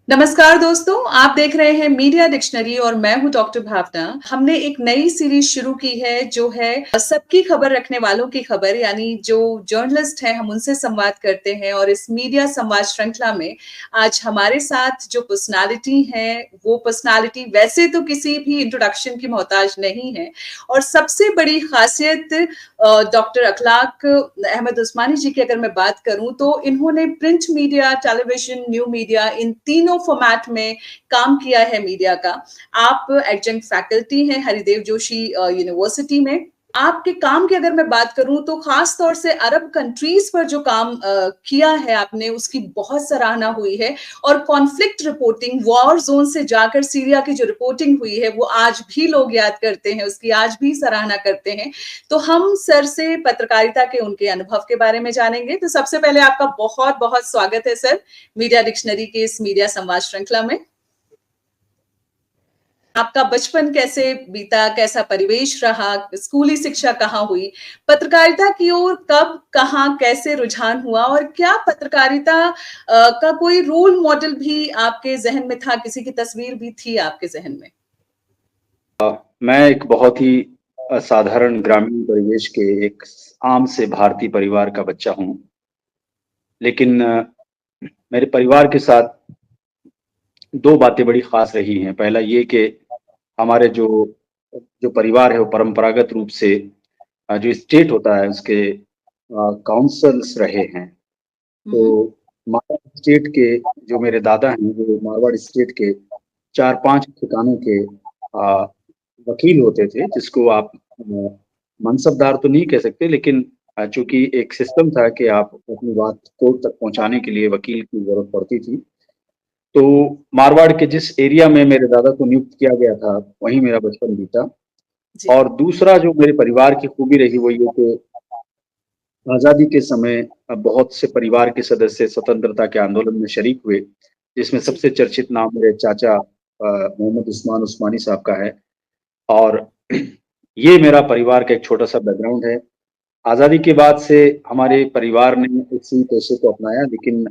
नमस्कार दोस्तों, आप देख रहे हैं मीडिया डिक्शनरी और मैं हूं डॉक्टर भावना। हमने एक नई सीरीज शुरू की है जो है सबकी खबर रखने वालों की खबर, यानी जो जर्नलिस्ट हैं हम उनसे संवाद करते हैं। और इस मीडिया संवाद श्रृंखला में आज हमारे साथ जो पर्सनालिटी हैं वो पर्सनालिटी वैसे तो किसी भी इंट्रोडक्शन की मोहताज नहीं है। और सबसे बड़ी खासियत डॉक्टर अखलाक अहमद उस्मानी जी की अगर मैं बात करूं तो इन्होंने print media, television, new media इन तीनों फॉर्मेट में काम किया है मीडिया का। आप एडजंक्ट फैकल्टी हैं हरिदेव जोशी यूनिवर्सिटी में। आपके काम की अगर मैं बात करूं तो खास तौर से अरब कंट्रीज पर जो काम किया है आपने, उसकी बहुत सराहना हुई है। और कॉन्फ्लिक्ट रिपोर्टिंग, वॉर जोन से जाकर सीरिया की जो रिपोर्टिंग हुई है वो आज भी लोग याद करते हैं, उसकी आज भी सराहना करते हैं। तो हम सर से पत्रकारिता के उनके अनुभव के बारे में जानेंगे। तो सबसे पहले आपका बहुत बहुत स्वागत है सर मीडिया डिक्शनरी के इस मीडिया संवाद श्रृंखला में। आपका बचपन कैसे बीता, कैसा परिवेश रहा, स्कूली शिक्षा कहाँ हुई, पत्रकारिता की ओर कब, कहाँ, कैसे रुझान हुआ, और क्या पत्रकारिता का कोई रोल मॉडल भी आपके जहन में था, किसी की तस्वीर भी थी आपके जहन में? मैं एक बहुत ही असाधारण ग्रामीण परिवेश के एक आम से भारतीय परिवार का बच्चा हूँ। लेकिन मेरे परिवार के साथ 2 बातें बड़ी ख़ास रही हैं। पहला ये कि हमारे जो जो परिवार है वो परंपरागत रूप से जो स्टेट होता है उसके काउंसल्स रहे हैं। तो हम्म। मारवाड़ स्टेट के जो मेरे दादा हैं वो मारवाड़ स्टेट के 4-5 ठिकानों के अ, वकील होते थे, जिसको आप मनसबदार तो नहीं कह सकते, लेकिन चूँकि एक सिस्टम था कि आप अपनी बात कोर्ट तक पहुँचाने के लिए वकील की ज़रूरत पड़ती थी। तो मारवाड़ के जिस एरिया में मेरे दादा को नियुक्त किया गया था, वहीं मेरा बचपन बीता। जी। और दूसरा जो मेरे परिवार की खूबी रही वो ये कि आज़ादी के समय बहुत से परिवार के सदस्य स्वतंत्रता के आंदोलन में शरीक हुए, जिसमें जी। सबसे चर्चित नाम मेरे चाचा मोहम्मद उस्मान उस्मानी साहब का है। और ये मेरा परिवार का एक छोटा-सा बैकग्राउंड है। आज़ादी के बाद से हमारे परिवार ने इसी पेशे को अपनाया, लेकिन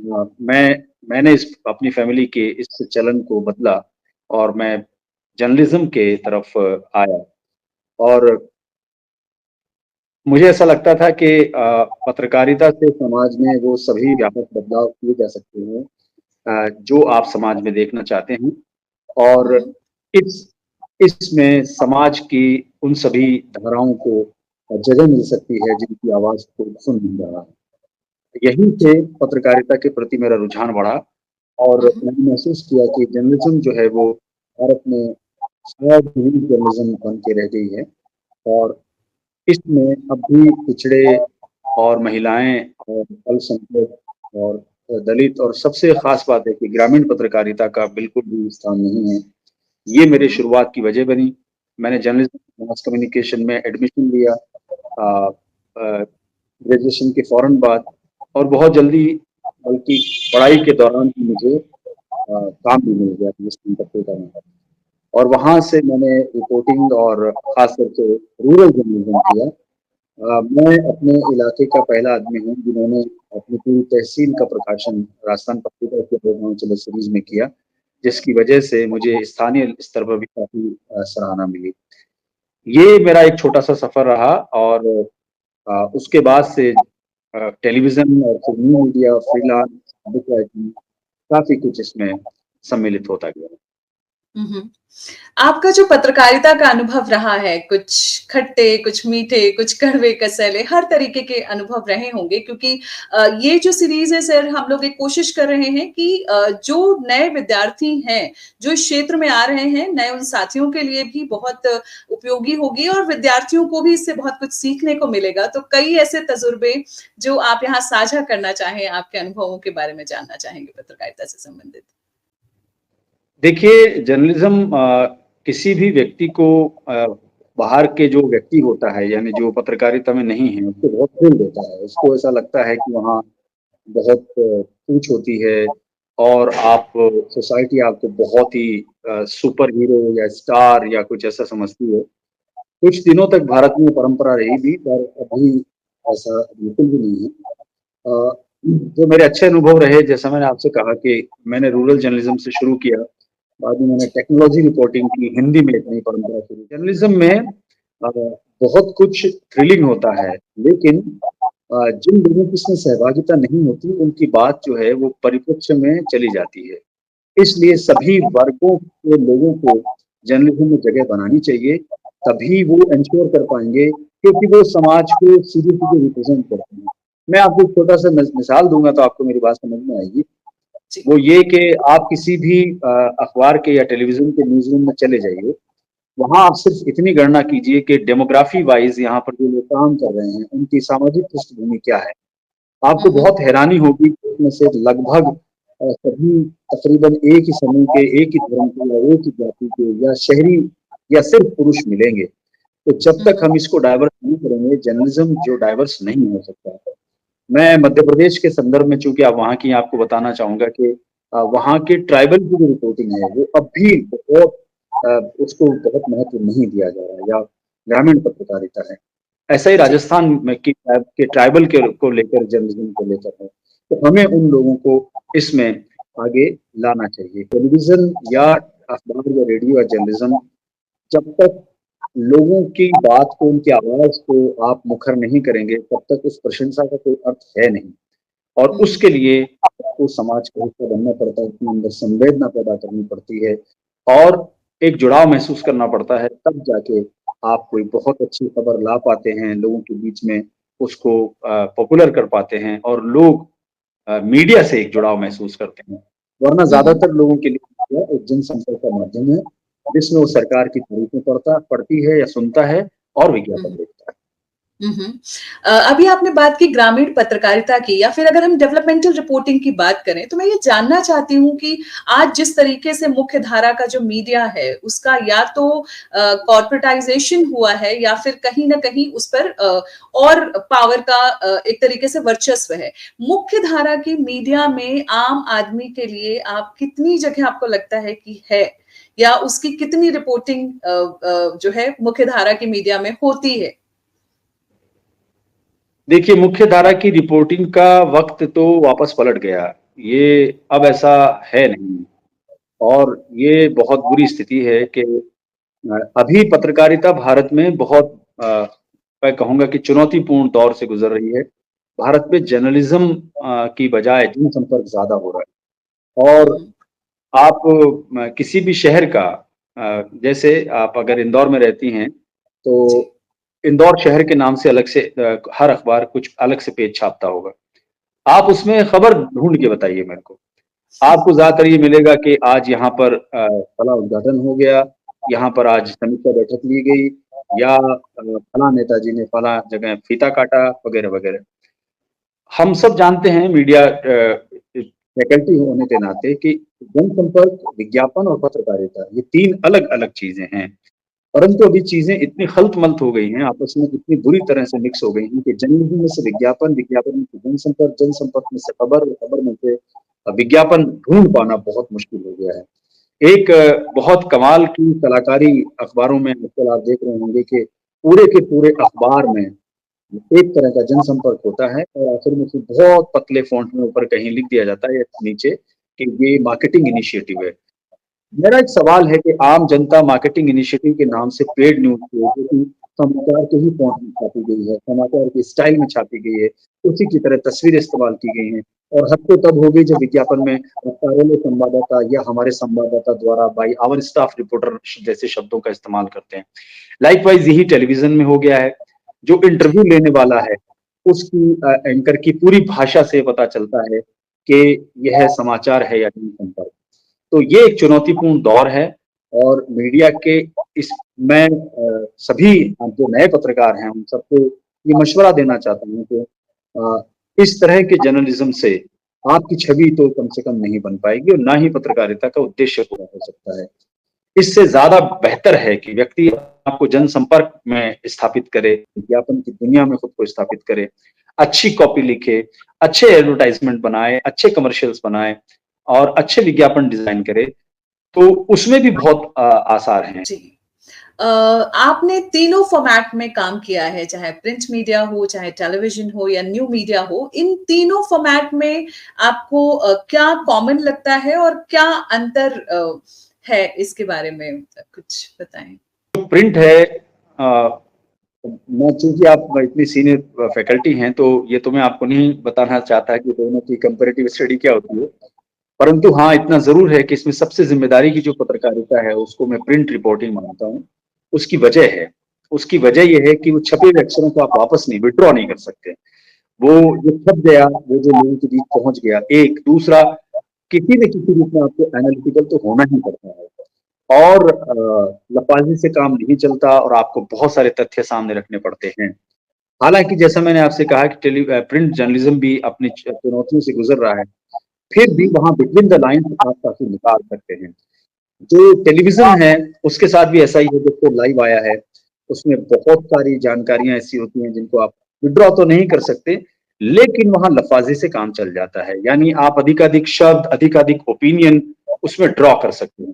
मैंने इस अपनी फैमिली के इस चलन को बदला और मैं जर्नलिज़्म के तरफ आया। और मुझे ऐसा लगता था कि पत्रकारिता से समाज में वो सभी व्यापक बदलाव किए जा सकते हैं जो आप समाज में देखना चाहते हैं। और हम्म। इस इसमें समाज की उन सभी धाराओं को जगह मिल सकती है जिनकी आवाज़ को सुन नहीं रहा है। यहीं से जी। पत्रकारिता के प्रति मेरा रुझान बढ़ा और हम्म। मैंने महसूस किया कि जर्नलिज़्म जो है वो भारत में शायद ही जर्नलिज़्म बन के रह गई है। और इसमें अब भी पिछड़े और महिलाएँ और अल्पसंख्यक और दलित और सबसे ख़ास बात है कि ग्रामीण पत्रकारिता का बिल्कुल भी स्थान नहीं है। ये मेरी हम्म। शुरुआत की वजह बनी। मैंने जर्नलिज़्म मास कम्युनिकेशन में एडमिशन लिया अ ग्रेजुएशन के फ़ौरन बाद। और बहुत जल्दी, बल्कि पढ़ाई के दौरान ही मुझे काम भी मिल गया जिस पत्रिका में। और वहाँ से मैंने रिपोर्टिंग और ख़ास करके रूरल जर्नलिज़्म किया। मैं अपने इलाके का पहला आदमी हूँ जिन्होंने अपनी पूरी तहसील का प्रकाशन राजस्थान पत्रिका के प्रोग्राम चलो सीरीज़ में किया, जिसकी वजह से मुझे स्थानीय स्तर पर भी काफ़ी सराहना मिली। ये मेरा एक छोटा-सा सफ़र रहा। और उसके बाद से टेलीविज़न और फिर new media, freelance, book writing काफ़ी कुछ इसमें सम्मिलित होता गया। हम्म। आपका जो पत्रकारिता का अनुभव रहा है, कुछ खट्टे, कुछ मीठे, कुछ कड़वे, कसैले, हर तरीके के अनुभव रहे होंगे, क्योंकि ये जो सीरीज है सर, हम लोग एक कोशिश कर रहे हैं कि जो नए विद्यार्थी हैं, जो इस क्षेत्र में आ रहे हैं, नए उन साथियों के लिए भी बहुत उपयोगी होगी और विद्यार्थियों को भी इससे बहुत कुछ सीखने को मिलेगा। तो कई ऐसे तजुर्बे जो आप यहाँ साझा करना चाहें, आपके अनुभवों के बारे में जानना चाहेंगे पत्रकारिता से संबंधित। देखिए, जर्नलिज़्म किसी भी व्यक्ति को बाहर के जो व्यक्ति होता है, यानी जो पत्रकारिता में नहीं है, उसको बहुत थ्रिल देता है। उसको ऐसा लगता है कि वहाँ बहुत पूछ होती है और आप सोसाइटी आपको बहुत ही सुपर हीरो या स्टार या कुछ ऐसा समझती है। कुछ दिनों तक भारत में परंपरा रही भी, पर अभी ऐसा बिल्कुल भी नहीं है। जो मेरे अच्छे अनुभव रहे, जैसा मैंने आपसे कहा कि मैंने रूरल जर्नलिज्म से शुरू किया, बाद में मैंने जी। टेक्नोलॉजी रिपोर्टिंग की, हिंदी में एक नई परंपरा शुरू की। जर्नलिज्म में बहुत कुछ थ्रिलिंग होता है, लेकिन जिन लोगों की इसमें सहभागिता नहीं होती, उनकी बात जो है वो परिप्रेक्ष्य में चली जाती है। इसलिए सभी वर्गों के लोगों को जर्नलिज्म में जगह बनानी चाहिए, तभी वो एंश्योर कर पाएँगे, क्योंकि वो समाज को सीधे-सीधे रिप्रेज़ेंट करते हैं। मैं आपको एक छोटा-सा मिसाल दूँगा तो आपको मेरी बात समझ में आएगी। जी। वो ये कि आप किसी भी अखबार के या टेलीविज़न के न्यूज़ रूम में चले जाइए, वहाँ आप सिर्फ़ इतनी गणना कीजिए कि डेमोग्राफ़ी वाइज़ यहाँ पर जो लोग काम कर रहे हैं, उनकी सामाजिक पृष्ठभूमि क्या है? हुँ, आपको हुँ। बहुत हैरानी होगी कि उसमें से लगभग सभी तकरीबन एक ही समूह के, एक ही धर्म के या एक ही जाति के या शहरी या सिर्फ़ पुरुष मिलेंगे। तो जब हुँ, तक हुँ। हम इसको डाइवर्स नहीं करेंगे, जर्नलिज़्म जो डाइवर्स नहीं हो सकता। मैं मध्य प्रदेश के संदर्भ में, चूँकि आप वहाँ की हैं, आपको बताना चाहूँगा कि वहाँ के ट्राइबल की जो रिपोर्टिंग है, वो अब भी बहुत अ, उसको बहुत महत्व नहीं दिया जा रहा है, या ग्रामीण पत्रकारिता है। ऐसा ही जी। राजस्थान में की के ट्राइबल के को लेकर, जर्नलिज़्म को लेकर है। तो हमें उन लोगों को इसमें आगे लाना चाहिए। टेलीविज़न या अखबार या रेडियो या जर्नलिज़्म, जब तक लोगों की बात को, उनकी आवाज़ को आप मुखर नहीं करेंगे, तब तक उस प्रशंसा का कोई अर्थ है नहीं। और हुँ, उसके लिए आपको समाज का हिस्सा बनना पड़ता है, अपने अंदर संवेदना पैदा करनी पड़ती है और एक जुड़ाव महसूस करना पड़ता है, तब जाके आप कोई बहुत अच्छी खबर ला पाते हैं, लोगों के बीच में उसको पॉपुलर कर पाते हैं और लोग मीडिया से एक जुड़ाव महसूस करते हैं। वरना हुँ, हुँ। ज़्यादातर लोगों के लिए मीडिया एक जनसंपर्क का माध्यम है, जिसमें वो सरकार की तारीफ़ें पढ़ती है या सुनता है और हुँ, विज्ञापन हुँ। देखता है। हुँ, हुँ। अभी आपने बात की ग्रामीण पत्रकारिता की या फिर अगर हम डेवलपमेंटल रिपोर्टिंग की बात करें, तो मैं ये जानना चाहती हूँ कि आज जिस तरीके से मुख्य धारा का जो मीडिया है, उसका या तो कॉर्पोरेटाइज़ेशन हुआ है या फिर कहीं न कहीं उस पर और पावर का एक तरीके से वर्चस्व है। मुख्य धारा की मीडिया में आम आदमी के लिए आप कितनी जगह आपको लगता है कि है? या उसकी कितनी रिपोर्टिंग जो है मुख्य धारा की मीडिया में होती है? देखिए, मुख्य धारा की रिपोर्टिंग का वक़्त तो वापस पलट गया। ये अब ऐसा है नहीं और ये बहुत बुरी स्थिति है कि अभी पत्रकारिता भारत में बहुत मैं कहूँगा कि चुनौतीपूर्ण दौर से गुज़र रही है। भारत में जर्नलिज़्म की बजाय जनसंपर्क ज़्यादा हो रहा है हुँ, और हुँ। आप किसी भी शहर का जैसे आप अगर इंदौर में रहती हैं, जी। तो इंदौर शहर के नाम से अलग से हर अखबार कुछ अलग से पेज छापता होगा। आप उसमें खबर ढूँढ के बताइए मेरे को। आपको ज़्यादातर ये मिलेगा कि आज यहाँ पर फलाँ उद्घाटन हो गया, यहाँ पर आज समीक्षा बैठक ली गई या फलाँ नेताजी ने फलाँ जगह फीता काटा वगैरह, वगैरह। हम सब जानते हैं मीडिया फैकल्टी होने के नाते कि जनसंपर्क, विज्ञापन और पत्रकारिता ये 3 अलग-अलग चीज़ें हैं। परंतु अभी चीज़ें इतनी खल्त-मल्त हो गई हैं, आपस में इतनी बुरी तरह से मिक्स हो गई हैं कि जर्नलिज़्म में से विज्ञापन, विज्ञापन में से जनसंपर्क, जनसंपर्क में से खबर और खबर में से विज्ञापन ढूँढ पाना बहुत मुश्किल हो गया है। एक बहुत कमाल की कलाकारी अखबारों में आजकल आप देख रहे होंगे कि पूरे के पूरे अखबार में एक तरह का जनसंपर्क होता है और आखिर में फिर बहुत पतले फ़ॉन्ट में ऊपर कहीं लिख दिया जाता है या नीचे कि ये मार्केटिंग इनिशिएटिव है। मेरा एक सवाल है कि आम जनता मार्केटिंग इनिशिएटिव के नाम से पेड न्यूज़ को, जो कि समाचार के ही फ़ॉन्ट में छापी गई है, समाचार के स्टाइल में छापी गई है, उसी की तरह तस्वीरें इस्तेमाल की गई हैं और हद तो तब हो गई जब विज्ञापन में कार्यालय संवाददाता या हमारे संवाददाता द्वारा बाय आवर स्टाफ रिपोर्टर जैसे शब्दों का इस्तेमाल करते हैं। लाइकवाइज़ यही टेलीविज़न में हो गया है। जो जी। इंटरव्यू लेने वाला है, उसकी एंकर की पूरी भाषा से पता चलता है कि यह समाचार है या जनसंपर्क। तो ये एक चुनौतीपूर्ण दौर है और मीडिया के इस मैं सभी जो नए पत्रकार हैं, उन सबको ये मशवरा देना चाहता हूँ कि इस तरह के जर्नलिज़्म से आपकी छवि तो कम से कम नहीं बन पाएगी और ना ही पत्रकारिता का उद्देश्य पूरा हो सकता है। इससे ज़्यादा बेहतर है कि व्यक्ति आपको जनसंपर्क में स्थापित करे, विज्ञापन की दुनिया में खुद को स्थापित करे, अच्छी कॉपी लिखे, अच्छे एडवर्टाइज़मेंट बनाए, अच्छे कमर्शियल्स बनाए और अच्छे विज्ञापन डिज़ाइन करे, तो उसमें भी बहुत आसार हैं। जी। आपने तीनों फॉर्मेट में काम किया है, चाहे प्रिंट मीडिया हो, चाहे टेलीविजन हो या न्यू मीडिया हो। इन तीनों फॉर्मेट में आपको क्या कॉमन लगता है और क्या अंतर है इसके बारे में कुछ बताएं? जो प्रिंट है, मैं चूंकि आप इतनी सीनियर फैकल्टी हैं, तो ये तो मैं आपको नहीं बताना चाहता कि दोनों की कंपैरेटिव स्टडी क्या होती है। परंतु हाँ, इतना ज़रूर है कि इसमें सबसे ज़िम्मेदारी की जो पत्रकारिता है, उसको मैं प्रिंट रिपोर्टिंग मानता हूँ। उसकी वजह है, उसकी वजह ये है कि वो छपे हुए अक्षरों को आप वापस नहीं विथड्रॉ नहीं कर सकते। वो जो छप गया, वो जो लोगों के बीच पहुँच गया, एक। दूसरा, किसी न किसी रूप में आपको एनालिटिकल तो होना ही पड़ता है। और लफाजी से काम नहीं चलता और आपको बहुत सारे तथ्य सामने रखने पड़ते हैं। हालाँकि जैसा मैंने आपसे कहा कि प्रिंट जर्नलिज़्म भी अपनी चुनौतियों से गुज़र रहा है, फिर भी वहाँ बिटवीन द लाइन्स आप काफ़ी निकाल सकते हैं। जो टेलीविज़न है, उसके साथ भी ऐसा ही है, जो लाइव आया है, उसमें बहुत सारी जानकारियाँ ऐसी होती हैं जिनको आप विथड्रॉ तो नहीं कर सकते, लेकिन वहाँ लफाज़ी से काम चल जाता है। यानी आप अधिकाधिक शब्द, अधिकाधिक ओपिनियन उसमें ड्रॉ कर सकते हैं।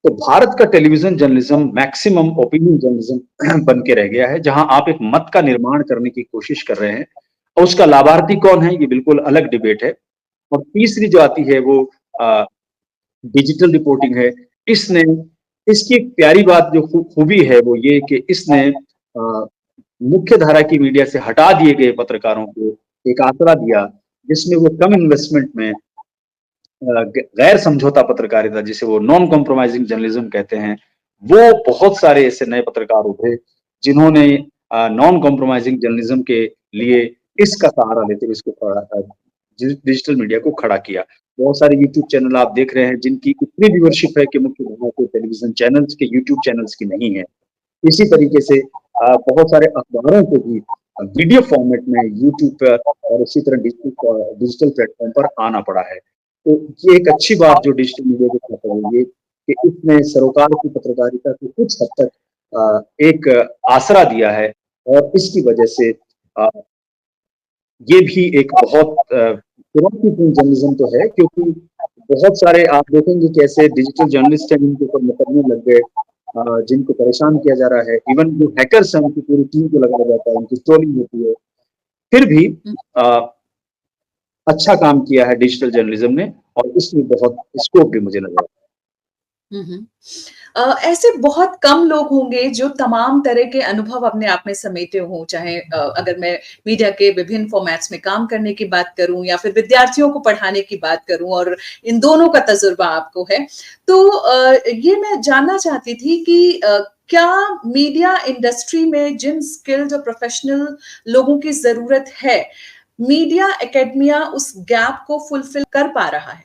तो भारत का television journalism maximum opinion journalism बन के रह गया है, जहाँ आप एक मत का निर्माण करने की कोशिश कर रहे हैं और उसका लाभार्थी कौन है, ये बिल्कुल अलग डिबेट है। और तीसरी जो आती है वो अ, डिजिटल रिपोर्टिंग है। इसने इसकी एक प्यारी बात जो खूबी है वो ये कि इसने मुख्य धारा की मीडिया से हटा दिए गए पत्रकारों को एक आसरा दिया, जिसमें वो कम इन्वेस्टमेंट में गैर समझौता पत्रकारिता, जिसे वो नॉन कॉम्प्रोमाइजिंग जर्नलिज्म कहते हैं, वो बहुत सारे ऐसे नए पत्रकार उभरे जिन्होंने नॉन कॉम्प्रोमाइजिंग जर्नलिज्म के लिए इसका सहारा लेते हुए इसको डिजिटल मीडिया को खड़ा किया। बहुत सारे यूट्यूब चैनल आप देख रहे हैं जिनकी इतनी व्यूअरशिप है कि मुख्य धारा के टेलीविजन चैनल्स के यूट्यूब चैनल्स की नहीं है। इसी तरीके से बहुत सारे अखबारों को भी वीडियो फॉर्मेट में यूट्यूब पर और इसी तरह डिजिटल प्लेटफॉर्म पर आना पड़ा है। तो ये एक अच्छी बात जो डिजिटल मीडिया के साथ हो रही है कि इसने सरोकार की पत्रकारिता को कुछ हद तक एक आसरा दिया है और इसकी वजह से ये भी एक बहुत चुनौतीपूर्ण जर्नलिज्म तो है, क्योंकि बहुत सारे आप देखेंगे कैसे डिजिटल जर्नलिस्ट हैं जिनके ऊपर मुकदमे लग गए, जिनको परेशान किया जा रहा है। इवन जो हैकर्स हैं उनकी पूरी टीम को लगाया जाता है, उनकी ट्रोलिंग होती है। फिर भी अ, अच्छा काम किया है डिजिटल जर्नलिज्म ने और इसमें बहुत स्कोप भी मुझे लगा। हम्म। ऐसे बहुत कम लोग होंगे जो तमाम तरह के अनुभव अपने आप में समेटे हों, चाहे अगर मैं मीडिया के विभिन्न फॉर्मेट्स में काम करने की बात करूं या फिर विद्यार्थियों को पढ़ाने की बात करूं, और इन दोनों का तजुर्बा आपको है। तो ये मैं जानना चाहती थी कि क्या मीडिया इंडस्ट्री में जिन स्किल्ड और प्रोफेशनल लोगों की जरूरत है, मीडिया एकेडमिया उस गैप को फुलफिल कर पा रहा है?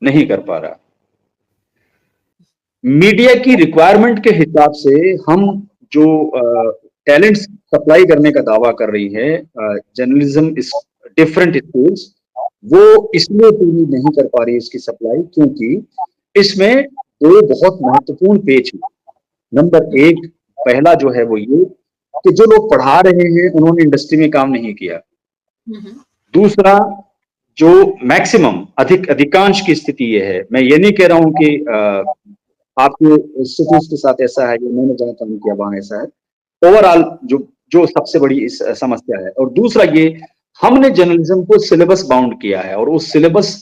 नहीं कर पा रहा। मीडिया की रिक्वायरमेंट के हिसाब से हम जो टैलेंट्स सप्लाई करने का दावा कर रही है जर्नलिज्म इस डिफरेंट स्कूल्स, वो इसलिए पूरी नहीं कर पा रही इसकी सप्लाई, क्योंकि इसमें दो बहुत महत्वपूर्ण पेच हैं। नंबर एक, पहला जो है वो ये कि जो लोग पढ़ा रहे हैं उन्होंने इंडस्ट्री में काम नहीं किया। हम्म। दूसरा, जो मैक्सिमम अधिकांश की स्थिति ये है, मैं ये नहीं कह रहा हूं कि आपके इंस्टीट्यूट के साथ ऐसा है या मैंने जहाँ काम किया वहां ऐसा है, ओवरऑल जो जो सबसे बड़ी इस समस्या है। और दूसरा ये, हमने जर्नलिज्म को सिलेबस बाउंड किया है और उस सिलेबस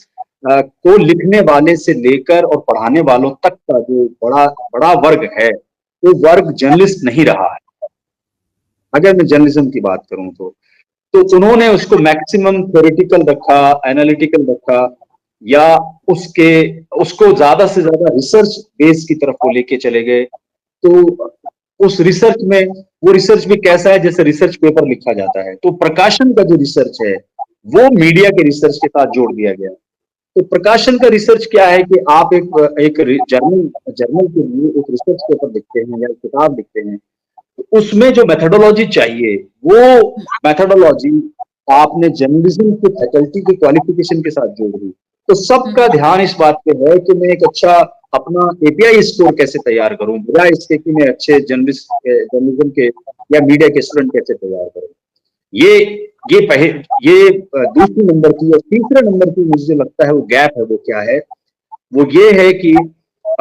को लिखने वाले से लेकर और पढ़ाने वालों तक का जो बड़ा बड़ा वर्ग है, वो वर्ग जर्नलिस्ट नहीं रहा है। अगर मैं जर्नलिज्म की बात करूं तो उन्होंने उसको मैक्सिमम थ्योरेटिकल रखा, एनालिटिकल रखा, या उसके उसको ज्यादा से ज्यादा रिसर्च बेस की तरफ वो लेके चले गए। तो उस रिसर्च में, वो रिसर्च भी कैसा है, जैसे रिसर्च पेपर लिखा जाता है, तो प्रकाशन का जो रिसर्च है वो मीडिया के रिसर्च के साथ जोड़ दिया गया। तो प्रकाशन का रिसर्च क्या है कि आप एक जर्नल जर्नल के लिए एक रिसर्च पेपर लिखते हैं या किताब लिखते हैं, उसमें जो मेथोडोलॉजी चाहिए, वो मेथोडोलॉजी आपने जर्नलिज्म की फैकल्टी के क्वालिफिकेशन के साथ जोड़ दी। तो सबका ध्यान इस बात पे है कि मैं एक अच्छा अपना एपीआई स्कोर कैसे तैयार करूं, बजाय इसके कि मैं अच्छे जर्नलिज्म के या मीडिया के स्टूडेंट कैसे तैयार करूं। ये ये दूसरी नंबर की। और तीसरे नंबर की मुझे लगता है वो गैप है, वो क्या है, वो ये है कि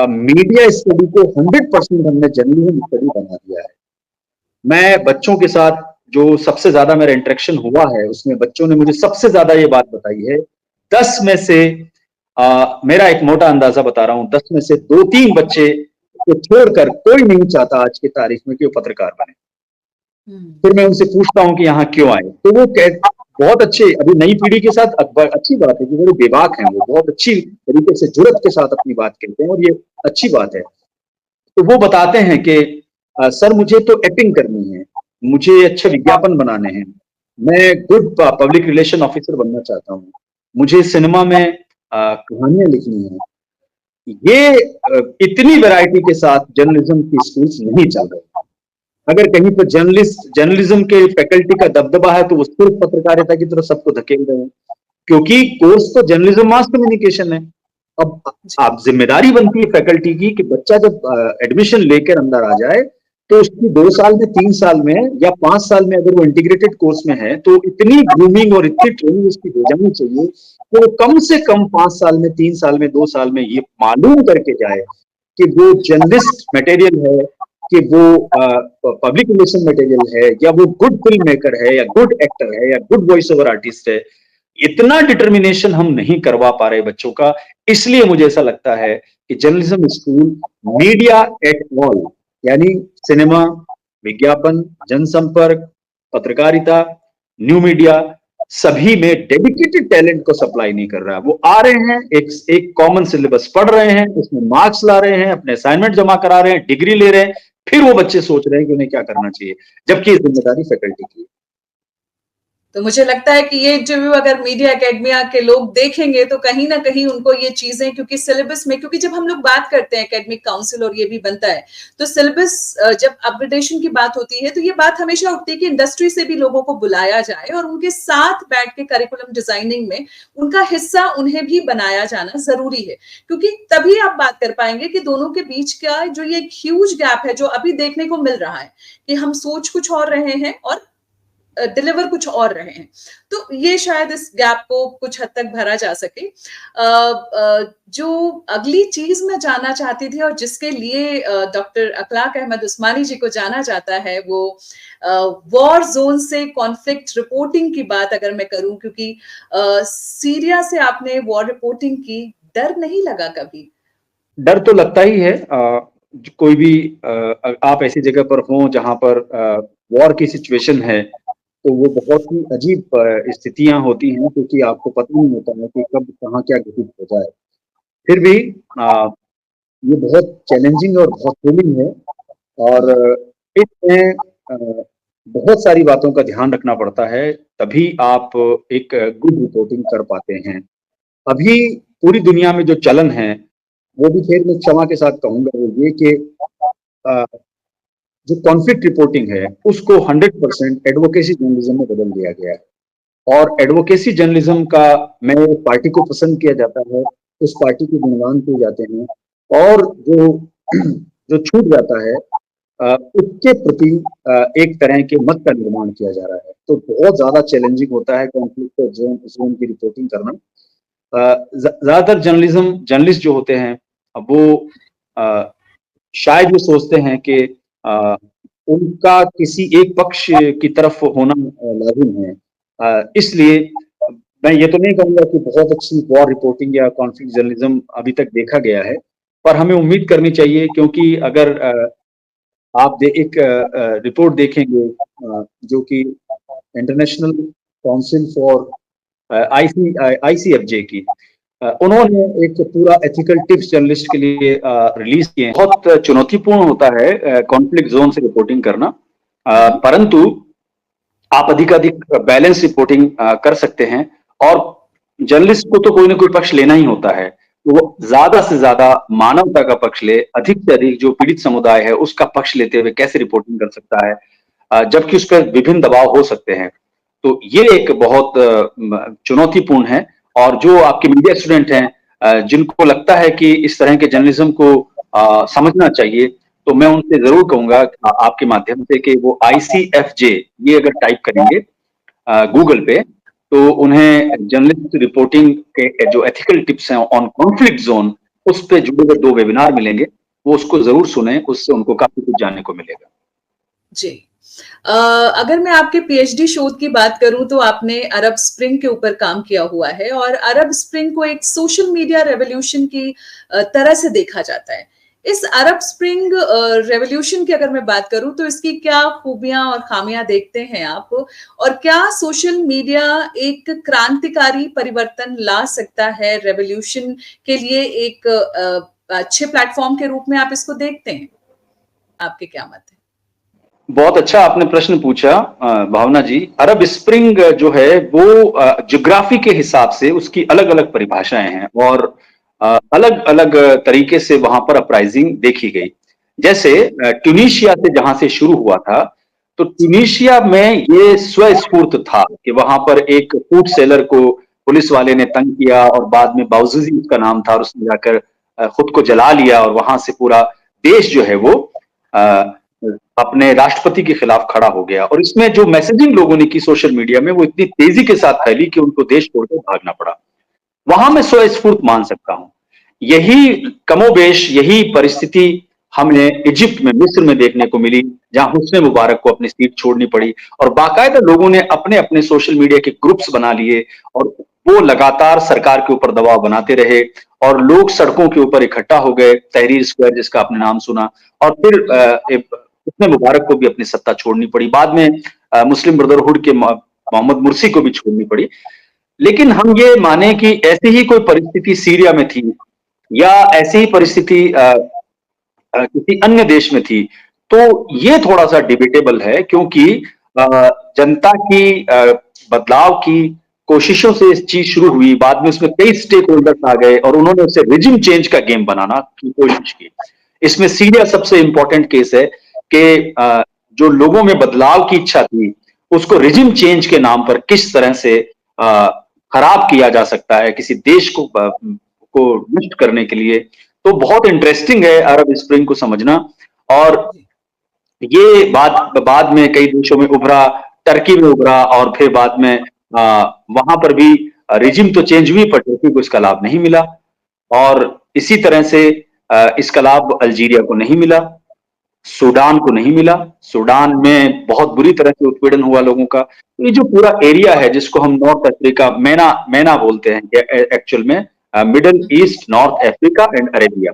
मीडिया स्टडी को 100% हमने जर्नलिज्म स्टडी बना दिया है। मैं बच्चों के साथ जो सबसे ज्यादा मेरा इंटरेक्शन हुआ है, उसमें बच्चों ने मुझे सबसे ज्यादा ये बात बताई है, 10 में से मेरा एक मोटा अंदाजा बता रहा हूं, 10 में से 2-3 बच्चे को छोड़कर कोई नहीं चाहता आज की तारीख में कि वो पत्रकार बने। फिर मैं उनसे पूछता हूं कि यहाँ क्यों आए, तो वो बहुत अच्छे, अभी नई पीढ़ी के साथ अच्छी बात है कि बड़े बेबाक हैं, वो बहुत अच्छी तरीके से जुर्रत के साथ अपनी बात कहते हैं और ये अच्छी बात है। तो वो बताते हैं कि सर मुझे तो एक्टिंग करनी है, मुझे अच्छे विज्ञापन बनाने हैं, मैं गुड पब्लिक रिलेशन ऑफिसर बनना चाहता हूँ, मुझे सिनेमा में कहानियां लिखनी है। ये इतनी वैरायटी के साथ जर्नलिज्म की स्कूल्स नहीं चल रहे। अगर कहीं पर जर्नलिज्म के फैकल्टी का दबदबा है तो वो सिर्फ पत्रकारिता की तरफ सबको धकेल रहे हैं, क्योंकि कोर्स तो जर्नलिज्म मास कम्युनिकेशन है। अब आप जिम्मेदारी बनती है फैकल्टी की कि बच्चा जब एडमिशन लेकर अंदर आ जाए तो उसकी 2 साल में, 3 साल में या 5 साल में अगर वो इंटीग्रेटेड कोर्स में है तो इतनी ग्रूमिंग और इतनी ट्रेनिंग उसकी हो जानी चाहिए कि वो कम से कम 5 साल में, 3 साल में, 2 साल में ये मालूम करके जाए कि वो जर्नलिस्ट मटेरियल है, कि वो पब्लिक रिलेशन मटेरियल है, या वो गुड फिल्म मेकर है, या गुड एक्टर है, या गुड वॉइस ओवर आर्टिस्ट है। इतना डिटर्मिनेशन हम नहीं करवा पा रहे बच्चों का, इसलिए मुझे ऐसा लगता है कि journalism school media at all, यानी सिनेमा, विज्ञापन, जनसंपर्क, पत्रकारिता, न्यू मीडिया, सभी में डेडिकेटेड टैलेंट को सप्लाई नहीं कर रहा है। वो आ रहे हैं, एक कॉमन सिलेबस पढ़ रहे हैं, उसमें मार्क्स ला रहे हैं, अपने असाइनमेंट जमा करा रहे हैं, डिग्री ले रहे हैं, फिर वो बच्चे सोच रहे हैं कि उन्हें क्या करना चाहिए, जबकि ये जिम्मेदारी फैकल्टी की है। तो मुझे लगता है कि ये इंटरव्यू अगर मीडिया एकेडमिया के लोग देखेंगे तो कहीं ना कहीं उनको ये चीजें, क्योंकि सिलेबस में, क्योंकि जब हम लोग बात करते हैं एकेडमिक काउंसिल और ये भी बनता है, तो सिलेबस जब अपग्रेडेशन की बात होती है तो ये बात हमेशा उठती है कि इंडस्ट्री से भी लोगों को बुलाया जाए और उनके साथ बैठ के करिकुलम डिजाइनिंग में उनका हिस्सा उन्हें भी बनाया जाना जरूरी है, क्योंकि तभी आप बात कर पाएंगे कि दोनों के बीच का जो ये ह्यूज गैप है जो अभी देखने को मिल रहा है कि हम सोच कुछ और रहे हैं और डिलीवर कुछ और रहे हैं, तो ये शायद इस गैप को कुछ हद तक भरा जा सके। जो अगली चीज मैं जानना चाहती थी और जिसके लिए डॉक्टर अखलाक अहमद उस्मानी जी को जाना जाता है, वो वॉर जोन से कॉन्फ्लिक्ट रिपोर्टिंग की बात अगर मैं करूं, क्योंकि सीरिया से आपने वॉर रिपोर्टिंग की, डर नहीं लगा कभी? डर तो लगता ही है। कोई भी आप ऐसी जगह पर हो जहां पर वॉर की सिचुएशन है तो वो बहुत ही अजीब स्थितियां होती हैं, क्योंकि आपको पता नहीं होता है कि कब कहाँ क्या घटित हो जाए। फिर भी ये बहुत चैलेंजिंग और बहुत थ्रिलिंग है, और इसमें बहुत सारी बातों का ध्यान रखना पड़ता है, तभी आप एक गुड रिपोर्टिंग कर पाते हैं। अभी पूरी दुनिया में जो चलन है, वो भी फिर मैं क्षमा के साथ कहूंगा, वो ये कि जो कॉन्फ्लिक्ट रिपोर्टिंग है उसको 100% एडवोकेसी जर्नलिज्म में बदल दिया गया है। और एडवोकेसी जर्नलिज्म का मैं पार्टी को पसंद किया जाता है, उस पार्टी के गुणगान किए जाते हैं, और जो जो छूट जाता है उसके प्रति एक तरह के मत का निर्माण किया जा रहा है। तो बहुत ज्यादा चैलेंजिंग होता है कॉन्फ्लिक्ट जोन की रिपोर्टिंग करना। ज्यादातर जर्नलिस्ट जो होते हैं वो शायद ये सोचते हैं कि उनका किसी एक पक्ष की तरफ होना लाजिम है। इसलिए मैं ये तो नहीं कहूंगा कि बहुत अच्छी वॉर रिपोर्टिंग या कॉन्फ्लिक्ट जर्नलिज्म अभी तक देखा गया है, पर हमें उम्मीद करनी चाहिए, क्योंकि अगर आप एक रिपोर्ट देखेंगे जो कि इंटरनेशनल काउंसिल फॉर ICFJ की, उन्होंने एक पूरा एथिकल टिप्स जर्नलिस्ट के लिए रिलीज किए। बहुत चुनौतीपूर्ण होता है कॉन्फ्लिक्ट जोन से रिपोर्टिंग करना, परंतु आप अधिकाधिक बैलेंस रिपोर्टिंग कर सकते हैं, और जर्नलिस्ट को तो कोई ना कोई पक्ष लेना ही होता है, तो वो ज्यादा से ज्यादा मानवता का पक्ष ले, अधिक से अधिक जो पीड़ित समुदाय है उसका पक्ष लेते हुए कैसे रिपोर्टिंग कर सकता है, जबकि उस पर विभिन्न दबाव हो सकते हैं। तो ये एक बहुत चुनौतीपूर्ण है, और जो आपके मीडिया स्टूडेंट हैं जिनको लगता है कि इस तरह के जर्नलिज्म को समझना चाहिए, तो मैं उनसे जरूर कहूंगा आपके माध्यम से कि वो ICFJ ये अगर टाइप करेंगे गूगल पे, तो उन्हें जर्नलिस्ट रिपोर्टिंग के जो एथिकल टिप्स हैं ऑन कॉन्फ्लिक्ट जोन, उस पे जुड़े हुए 2 वेबिनार मिलेंगे, वो उसको ज़रूर सुनें, उससे उनको काफ़ी कुछ जानने को मिलेगा। जी। अगर मैं आपके पीएचडी शोध की बात करूं तो आपने अरब स्प्रिंग के ऊपर काम किया हुआ है और अरब स्प्रिंग को एक सोशल मीडिया रेवोल्यूशन की तरह से देखा जाता है। इस अरब स्प्रिंग रेवोल्यूशन की अगर मैं बात करूं तो इसकी क्या खूबियां और खामियां देखते हैं आप, और क्या सोशल मीडिया एक क्रांतिकारी परिवर्तन ला सकता है रेवोल्यूशन के लिए, एक अच्छे प्लेटफॉर्म के रूप में आप इसको देखते हैं? आपके क्या मत है? बहुत अच्छा आपने प्रश्न पूछा भावना जी। अरब स्प्रिंग जो है वो ज्योग्राफी के हिसाब से उसकी अलग-अलग परिभाषाएं हैं और अलग-अलग तरीके से वहां पर अपराइजिंग देखी गई। जैसे ट्यूनीशिया से जहां से शुरू हुआ था, तो जी। ट्यूनीशिया में ये स्वस्फूर्त था कि वहां पर एक फूड सेलर को पुलिस वाले ने तंग किया और बाद में बाउज़ीज़ी उसका नाम था और उसने जाकर खुद को जला लिया और वहां से पूरा देश जो है वो अ, अपने राष्ट्रपति के खिलाफ खड़ा हो गया और इसमें जो मैसेजिंग लोगों ने की सोशल मीडिया में वो इतनी तेजी के साथ फैली कि उनको देश छोड़कर भागना पड़ा। वहां मैं स्वस्फूर्त मान सकता हूं। यही कमोबेश यही परिस्थिति हमें इजिप्ट में, मिस्र में देखने को मिली, जहां हुस्ने मुबारक को अपनी सीट छोड़नी पड़ी और बाकायदा लोगों ने अपने अपने सोशल मीडिया के ग्रुप्स बना लिए और वो लगातार सरकार के ऊपर दबाव बनाते रहे और लोग सड़कों के ऊपर इकट्ठा हो गए, तहरीर स्क्वायर जिसका आपने नाम सुना, और फिर हुस्ने मुबारक को भी अपनी सत्ता छोड़नी पड़ी। बाद में मुस्लिम ब्रदरहुड के मोहम्मद मुर्सी को भी छोड़नी पड़ी। लेकिन हम ये माने कि ऐसी ही कोई परिस्थिति सीरिया में थी या ऐसी ही परिस्थिति किसी अन्य देश में थी, तो ये थोड़ा-सा डिबेटेबल है क्योंकि अ, जनता की बदलाव की कोशिशों से ये चीज़ शुरू हुई, बाद में उसमें कई स्टेक होल्डर्स आ गए और उन्होंने उसे रिजिम चेंज का गेम बनाना की कोशिश की। इसमें सीरिया सबसे इम्पोर्टेंट केस है कि जो लोगों में बदलाव की इच्छा थी, उसको रिजिम चेंज के नाम पर किस तरह से अ, खराब किया जा सकता है किसी देश को नष्ट करने के लिए। तो बहुत इंटरेस्टिंग है अरब स्प्रिंग को समझना और जी। ये बाद बाद में कई देशों में उभरा, टर्की में उभरा और फिर बाद में वहां पर भी रिजिम तो चेंज हुई पर टर्की को इसका लाभ नहीं मिला और इसी तरह से इसका लाभ अल्जीरिया को नहीं मिला, सूडान को नहीं मिला। सूडान में बहुत बुरी तरह से उत्पीड़न हुआ लोगों का। तो ये जो पूरा एरिया है जिसको हम नॉर्थ अफ्रीका मेना मेना बोलते हैं एक्चुअल में, middle east, north Africa and Arabia.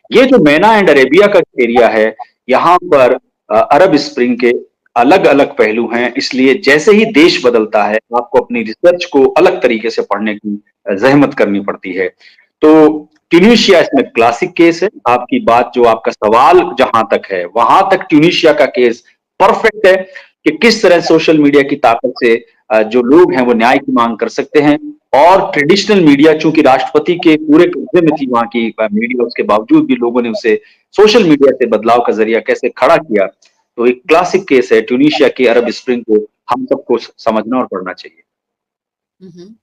ये जो मेना एंड अरेबिया का एरिया है, यहाँ पर अरब स्प्रिंग के अलग-अलग पहलू हैं, इसलिए जैसे ही देश बदलता है, आपको अपनी रिसर्च को अलग तरीके से पढ़ने की ज़हमत करनी पड़ती है। तो ट्यूनीशिया इसमें क्लासिक केस है। आपकी बात जो आपका सवाल जहां तक है, वहां तक ट्यूनीशिया का केस परफेक्ट है कि किस तरह सोशल मीडिया की ताकत से जो लोग हैं वो न्याय की मांग कर सकते हैं और ट्रेडिशनल मीडिया चूंकि राष्ट्रपति के पूरे कब्जे में थी वहां की मीडिया, उसके बावजूद भी लोगों ने उसे सोशल मीडिया से बदलाव का जरिया कैसे खड़ा किया। तो एक क्लासिक केस है ट्यूनीशिया के अरब स्प्रिंग को हम सबको समझना और पढ़ना चाहिए। हम्म।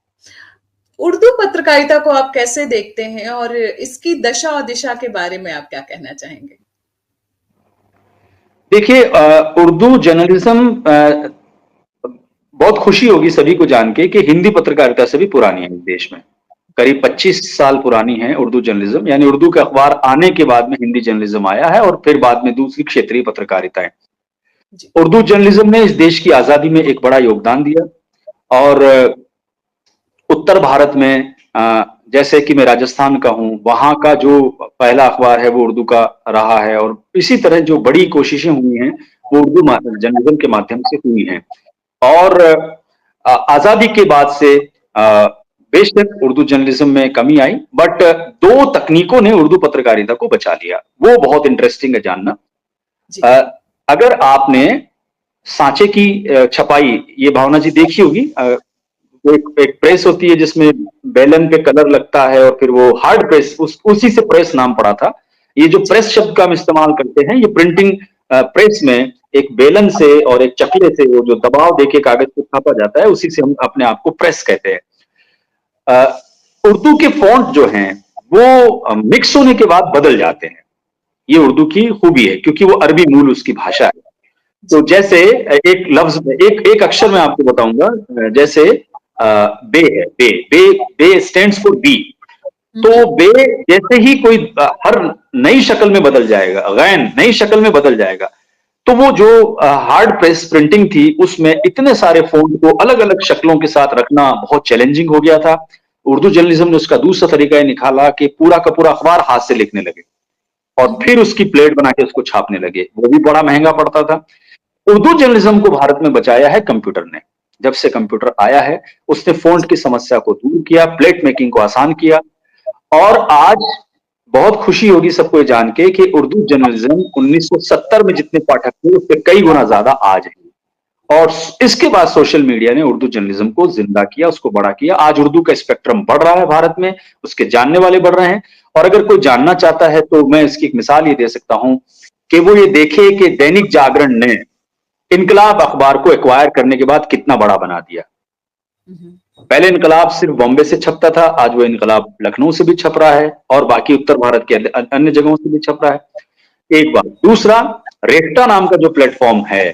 उर्दू पत्रकारिता को आप कैसे देखते हैं और इसकी दशा और दिशा के बारे में आप क्या कहना चाहेंगे? देखिए उर्दू जर्नलिज्म बहुत खुशी होगी सभी को जान के कि हिंदी पत्रकारिता से भी पुरानी है इस देश में। करीब 25 साल पुरानी है उर्दू जर्नलिज्म, यानी उर्दू के अखबार आने के बाद में हिंदी जर्नलिज्म आया है और फिर बाद में दूसरी क्षेत्रीय पत्रकारिताएं। जी। उर्दू जर्नलिज्म ने इस देश की आजादी में एक बड़ा योगदान दिया और उत्तर भारत में जैसे कि मैं राजस्थान का हूँ, वहां का जो पहला अखबार है वो उर्दू का रहा है और इसी तरह जो बड़ी कोशिशें हुई हैं वो उर्दू जर्नलिज्म के माध्यम से हुई हैं। और आजादी के बाद से बेशक उर्दू जर्नलिज्म में कमी आई, बट दो तकनीकों ने उर्दू पत्रकारिता को बचा लिया, वो बहुत इंटरेस्टिंग है जानना। जी। अ, अगर आपने सांचे की छपाई ये भावना जी देखी होगी, वो एक प्रेस होती है जिसमें बेलन पे कलर लगता है और फिर वो हार्ड प्रेस, उसी से प्रेस नाम पड़ा था। ये जो जी। प्रेस शब्द का हम इस्तेमाल करते हैं, ये प्रिंटिंग प्रेस में एक बेलन से और एक चकले से वो जो दबाव देके कागज को छापा जाता है, उसी से हम अपने आप को प्रेस कहते हैं। उर्दू के फॉन्ट जो हैं वो मिक्स होने के बाद बदल जाते हैं। ये उर्दू की खूबी है क्योंकि वो अरबी मूल उसकी भाषा है। तो जी। जैसे एक लफ्ज एक एक अक्षर मैं आपको बताऊंगा, जैसे बे है, बे बे बे स्टैंड्स फॉर बी। तो बे जैसे ही कोई हर नई शक्ल में बदल जाएगा, गैन नई शक्ल में बदल जाएगा, तो वो जो हार्ड प्रेस प्रिंटिंग थी उसमें इतने सारे फ़ॉन्ट को अलग-अलग शक्लों के साथ रखना बहुत चैलेंजिंग हो गया था। उर्दू जर्नलिज्म ने उसका दूसरा तरीका ये निकाला कि पूरा का पूरा अखबार हाथ से लिखने लगे और फिर उसकी प्लेट बना के उसको छापने लगे। वो भी बड़ा महँगा पड़ता था। उर्दू जर्नलिज्म को भारत में बचाया है कंप्यूटर ने। जब से कंप्यूटर आया है, उसने फ़ॉन्ट की समस्या को दूर किया, प्लेट मेकिंग को आसान किया और आज बहुत खुशी होगी सबको ये जान के कि उर्दू जर्नलिज्म 1970 में जितने पाठक थे उससे कई गुना ज्यादा आज है। और इसके बाद सोशल मीडिया ने उर्दू जर्नलिज्म को जिंदा किया, उसको बड़ा किया। आज उर्दू का स्पेक्ट्रम बढ़ रहा है भारत में, उसके जानने वाले बढ़ रहे हैं। और अगर कोई जानना चाहता है तो मैं इसकी एक मिसाल ये दे सकता हूं कि वो ये देखे कि दैनिक जागरण ने इनकलाब अखबार को एक्वायर करने के बाद कितना बड़ा बना दिया। पहले इनकलाब सिर्फ बॉम्बे से छपता था, आज वो इनकलाब लखनऊ से भी छप रहा है और बाकी उत्तर भारत के अन्य जगहों से भी छप रहा है। एक बात। दूसरा, रेक्टा नाम का जो प्लेटफॉर्म है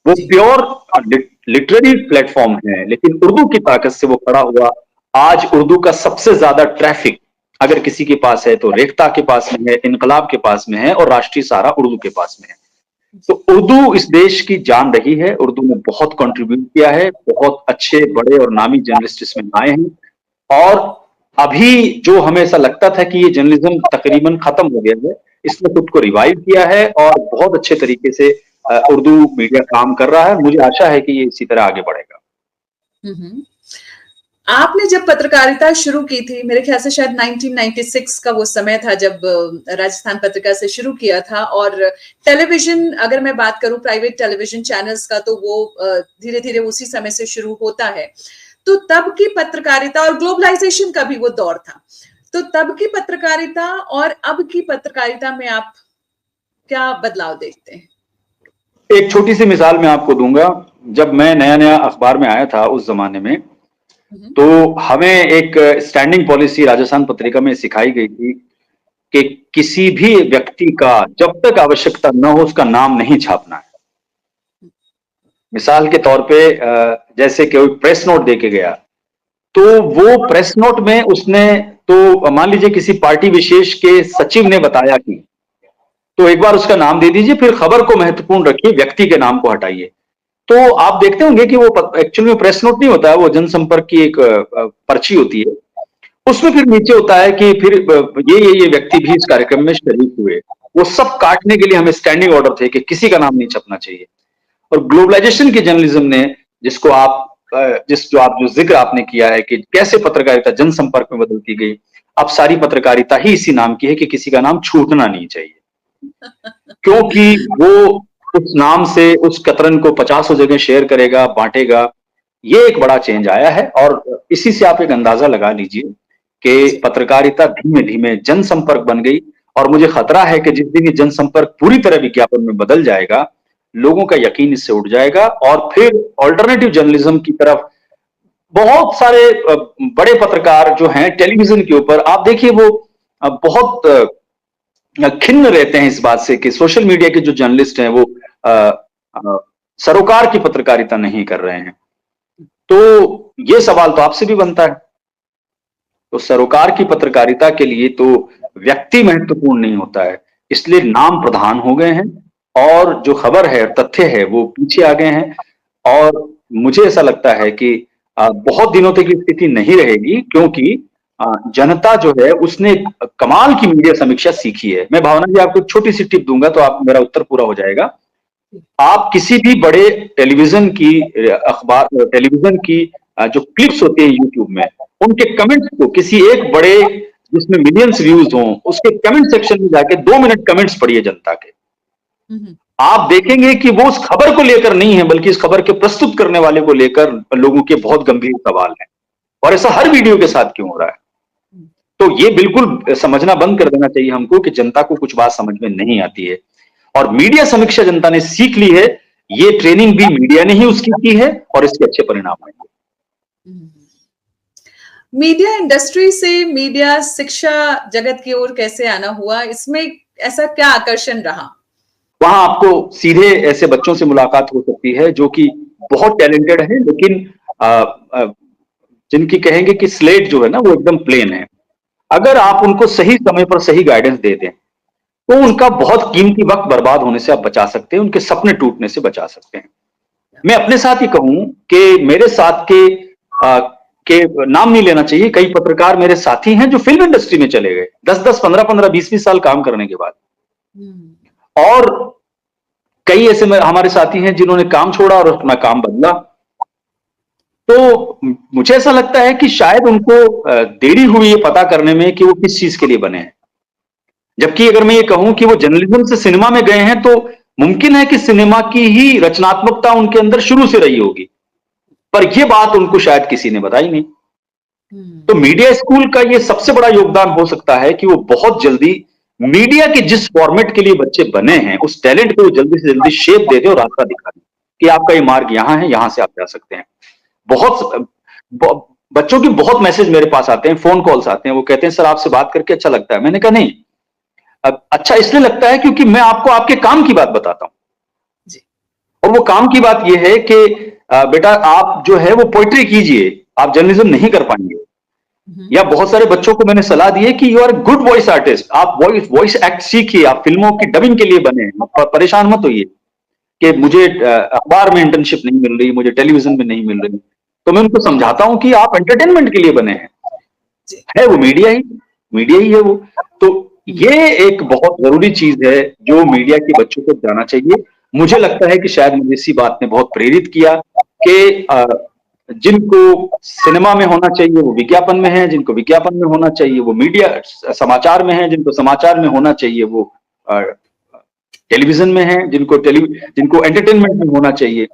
वो प्योर लिटरेरी प्लेटफॉर्म है, लेकिन उर्दू की ताकत से वो खड़ा हुआ। आज उर्दू का सबसे ज्यादा ट्रैफिक अगर किसी के पास है तो रेख्ता के पास में है, इनकलाब के पास में है और राष्ट्रीय सहारा उर्दू के पास में है। तो उर्दू इस देश की जान रही है, उर्दू ने बहुत कंट्रीब्यूट किया है, बहुत अच्छे बड़े और नामी जर्नलिस्ट इसमें आए हैं और अभी जो हमें ऐसा लगता था कि ये जर्नलिज्म तकरीबन खत्म हो गया है, इसने खुद को रिवाइव किया है और बहुत अच्छे तरीके से उर्दू मीडिया काम कर रहा है। मुझे आशा है कि ये इसी तरह आगे बढ़ेगा। आपने जब पत्रकारिता शुरू की थी, मेरे ख्याल से शायद 1996 का वो समय था जब राजस्थान पत्रिका से शुरू किया था और टेलीविजन, अगर मैं बात करूं प्राइवेट टेलीविजन चैनल्स का, तो वो धीरे धीरे उसी समय से शुरू होता है। तो तब की पत्रकारिता और ग्लोबलाइजेशन का भी वो दौर था, तो तब की पत्रकारिता और अब की पत्रकारिता में आप क्या बदलाव देखते हैं? एक छोटी सी मिसाल मैं आपको दूंगा। जब मैं नया नया अखबार में आया था उस जमाने में, तो हमें एक स्टैंडिंग पॉलिसी राजस्थान पत्रिका में सिखाई गई थी कि किसी भी व्यक्ति का जब तक आवश्यकता न हो उसका नाम नहीं छापना है। मिसाल के तौर पे जैसे कोई प्रेस नोट देके गया, तो वो प्रेस नोट में उसने, तो मान लीजिए किसी पार्टी विशेष के सचिव ने बताया कि, तो एक बार उसका नाम दे दीजिए, फिर खबर को महत्वपूर्ण रखिए, व्यक्ति के नाम को हटाइए। तो आप देखते होंगे कि वो एक्चुअली में प्रेस नोट नहीं होता है, वो जनसंपर्क की एक पर्ची होती है। उसमें फिर नीचे होता है कि फिर ये व्यक्ति भी इस कार्यक्रम में शरीक हुए। वो सब काटने के लिए हमें स्टैंडिंग ऑर्डर थे कि किसी का नाम नहीं छपना चाहिए। और ग्लोबलाइजेशन के जर्नलिज्म ने, जिसको आप जो जिक्र आपने किया है कि कैसे पत्रकारिता जनसंपर्क में बदलती गई, अब सारी पत्रकारिता ही इसी नाम की है कि किसी का नाम छूटना नहीं चाहिए, क्योंकि वो उस नाम से उस कतरन को 50 जगह शेयर करेगा, बांटेगा। ये एक बड़ा चेंज आया है और इसी से आप एक अंदाजा लगा लीजिए कि पत्रकारिता धीमे धीमे जनसंपर्क बन गई। और मुझे खतरा है कि जिस दिन ये जनसंपर्क पूरी तरह विज्ञापन में बदल जाएगा, लोगों का यकीन इससे उठ जाएगा और फिर अल्टरनेटिव जर्नलिज्म की तरफ बहुत सारे बड़े पत्रकार जो हैं टेलीविजन के ऊपर, आप देखिए वो बहुत खिन्न रहते हैं इस बात से कि सोशल मीडिया के जो जर्नलिस्ट हैं वो सरोकार की पत्रकारिता नहीं कर रहे हैं। तो ये सवाल तो आपसे भी बनता है। तो सरोकार की पत्रकारिता के लिए तो व्यक्ति महत्वपूर्ण नहीं होता है, इसलिए नाम प्रधान हो गए हैं और जो खबर है, तथ्य है, वो पीछे आ गए हैं। और मुझे ऐसा लगता है कि बहुत दिनों तक ये स्थिति नहीं रहेगी, क्योंकि जनता जो है उसने कमाल की मीडिया समीक्षा सीखी है। मैं भावना जी आपको एक छोटी सी टिप दूंगा तो आप मेरा उत्तर पूरा हो जाएगा। आप किसी भी बड़े टेलीविजन की जो क्लिप्स होते हैं यूट्यूब में, उनके कमेंट्स को, किसी एक बड़े जिसमें मिलियंस व्यूज हों, उसके कमेंट सेक्शन में जाके 2 मिनट कमेंट्स पढ़िए जनता के। आप देखेंगे कि वो उस खबर को लेकर नहीं है, बल्कि इस खबर के प्रस्तुत करने वाले को लेकर लोगों के बहुत गंभीर सवाल हैं। और ऐसा हर वीडियो के साथ क्यों हो रहा है? तो ये बिल्कुल समझना बंद कर देना चाहिए हमको कि जनता को कुछ बात समझ में नहीं आती है और मीडिया समीक्षा जनता ने सीख ली है। ये ट्रेनिंग भी मीडिया ने ही उसकी की है और इसके अच्छे परिणाम आएंगे। मीडिया इंडस्ट्री से मीडिया शिक्षा जगत की ओर कैसे आना हुआ, इसमें ऐसा क्या आकर्षण रहा? वहां आपको सीधे ऐसे बच्चों से मुलाकात हो सकती है जो कि बहुत टैलेंटेड है, लेकिन जिनकी कहेंगे कि स्लेट जो है ना वो एकदम प्लेन है। अगर आप उनको सही समय पर सही गाइडेंस दे दें, तो उनका बहुत कीमती वक्त बर्बाद होने से आप बचा सकते हैं, उनके सपने टूटने से बचा सकते हैं। मैं अपने साथ ही कहूं कि मेरे साथ आ, के नाम नहीं लेना चाहिए, कई पत्रकार मेरे साथी हैं जो फिल्म इंडस्ट्री में चले गए 10-10, 15-15, 20-20 साल काम करने के बाद। और कई ऐसे हमारे साथी हैं जिन्होंने काम छोड़ा और अपना काम बदला। तो मुझे ऐसा लगता है कि शायद उनको देरी हुई ये पता करने में कि वो किस चीज के लिए बने हैं। जबकि अगर मैं ये कहूं कि वो जर्नलिज्म से सिनेमा में गए हैं, तो मुमकिन है कि सिनेमा की ही रचनात्मकता उनके अंदर शुरू से रही होगी, पर यह बात उनको शायद किसी ने बताई नहीं। तो मीडिया स्कूल का ये सबसे बड़ा योगदान हो सकता है कि वो बहुत जल्दी मीडिया के जिस फॉर्मेट के लिए बच्चे बने हैं, उस टैलेंट को जल्दी से जल्दी शेप दे दे और रास्ता दिखा दे कि आपका ये मार्ग यहां है, यहां से आप जा सकते हैं। बच्चों की बहुत मैसेज मेरे पास आते हैं, फोन कॉल्स आते हैं, वो कहते हैं सर आपसे बात करके अच्छा लगता है। मैंने कहा नहीं, अब अच्छा इसलिए लगता है क्योंकि मैं आपको आपके काम की बात बताता हूं, और वो काम की बात ये है कि बेटा आप जो है वो पोइट्री कीजिए, आप जर्नलिज्म नहीं कर पाएंगे। या बहुत सारे बच्चों को मैंने सलाह दी है कि you are good voice artist, आप वॉइस एक्ट सीखिए, आप फिल्मों की डबिंग के लिए बने हैं, परेशान मत होइए कि मुझे अखबार में इंटर्नशिप नहीं मिल रही, मुझे टेलीविजन में नहीं मिल रही। तो मैं उनको समझाता हूं कि आप एंटरटेनमेंट के लिए बने हैं, है वो मीडिया ही है वो। तो ये एक बहुत जरूरी चीज है जो मीडिया के बच्चों को जाना चाहिए। मुझे लगता है कि शायद मुझे इसी बात ने बहुत प्रेरित किया कि जिनको सिनेमा में होना चाहिए वो विज्ञापन में है, जिनको विज्ञापन में होना चाहिए वो मीडिया समाचार में है, जिनको समाचार में होना चाहिए वो टेलीविजन में है, जिनको एंटरटेनमेंट में होना चाहिए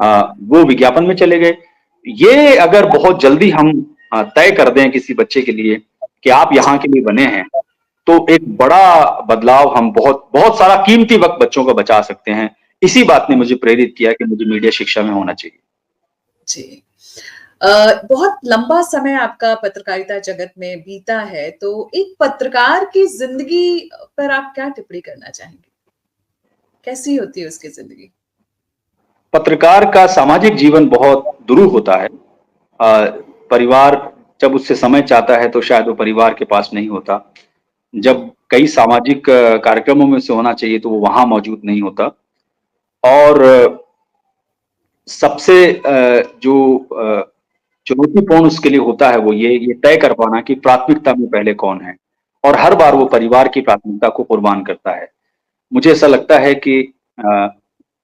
वो विज्ञापन में चले गए। ये अगर बहुत जल्दी हम तय कर दें किसी बच्चे के लिए कि आप यहाँ के लिए बने हैं, तो एक बड़ा बदलाव, हम बहुत बहुत सारा कीमती वक्त बच्चों का बचा सकते हैं। इसी बात ने मुझे प्रेरित किया कि मुझे मीडिया शिक्षा में होना चाहिए। जी। बहुत लंबा समय आपका पत्रकारिता जगत में बीता है, तो एक पत्रकार की जिंदगी पर आप क्या टिप्पणी करना चाहेंगे? कैसी होती है उसकी जिंदगी? पत्रकार का सामाजिक जीवन बहुत दुरूह होता है। परिवार जब उससे समय चाहता है तो शायद वो परिवार के पास नहीं होता। जब कई सामाजिक कार्यक्रमों में से होना चाहिए तो वो वहां मौजूद नहीं होता। और सबसे जो चुनौतीपूर्ण उसके लिए होता है वो ये तय कर पाना कि प्राथमिकता में पहले कौन है, और हर बार वो परिवार की प्राथमिकता को कुर्बान करता है। मुझे ऐसा लगता है कि